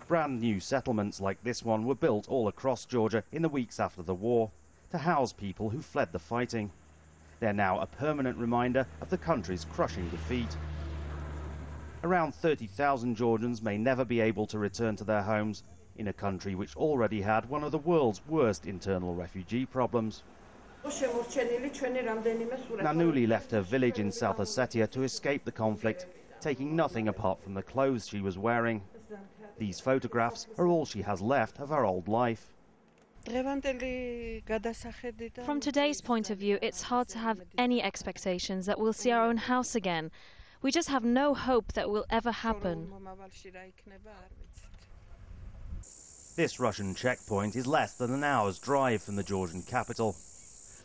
Brand new settlements like this one were built all across Georgia in the weeks after the war to house people who fled the fighting. They're now a permanent reminder of the country's crushing defeat. Around 30,000 Georgians may never be able to return to their homes in a country which already had one of the world's worst internal refugee problems. Nanuli left her village in South Ossetia to escape the conflict, taking nothing apart from the clothes she was wearing. These photographs are all she has left of her old life. From today's point of view, it's hard to have any expectations that we'll see our own house again. We just have no hope that will ever happen. This Russian checkpoint is less than an hour's drive from the Georgian capital.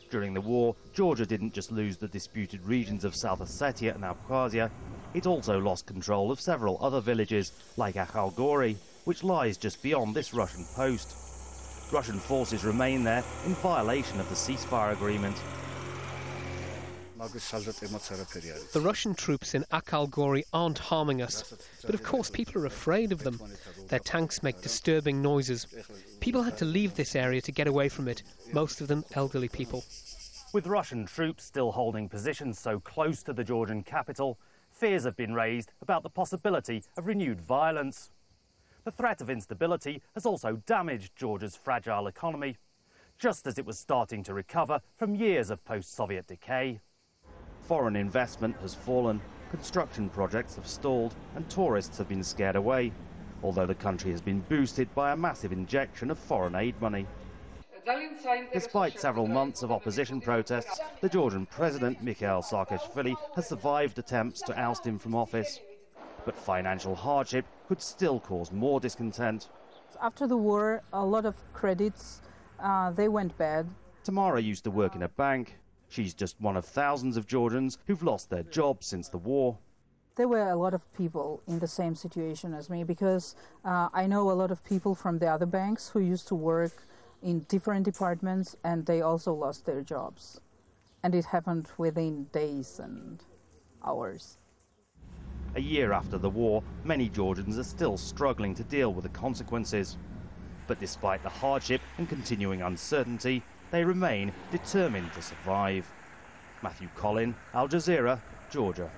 During the war, Georgia didn't just lose the disputed regions of South Ossetia and Abkhazia, it also lost control of several other villages, like Akhalgori, which lies just beyond this Russian post. Russian forces remain there in violation of the ceasefire agreement. The Russian troops in Akhalgori aren't harming us, but of course people are afraid of them. Their tanks make disturbing noises. People had to leave this area to get away from it, most of them elderly people. With Russian troops still holding positions so close to the Georgian capital, fears have been raised about the possibility of renewed violence. The threat of instability has also damaged Georgia's fragile economy, just as it was starting to recover from years of post-Soviet decay. Foreign investment has fallen, construction projects have stalled, and tourists have been scared away, although the country has been boosted by a massive injection of foreign aid money. Despite several months of opposition protests, the Georgian president, Mikhail Saakashvili, has survived attempts to oust him from office. But financial hardship could still cause more discontent. After the war, a lot of credits, they went bad. Tamara used to work in a bank. She's just one of thousands of Georgians who've lost their jobs since the war. There were a lot of people in the same situation as me because I know a lot of people from the other banks who used to work in different departments and they also lost their jobs. And it happened within days and hours. A year after the war, many Georgians are still struggling to deal with the consequences. But despite the hardship and continuing uncertainty, they remain determined to survive. Collin, Al Jazeera, Georgia.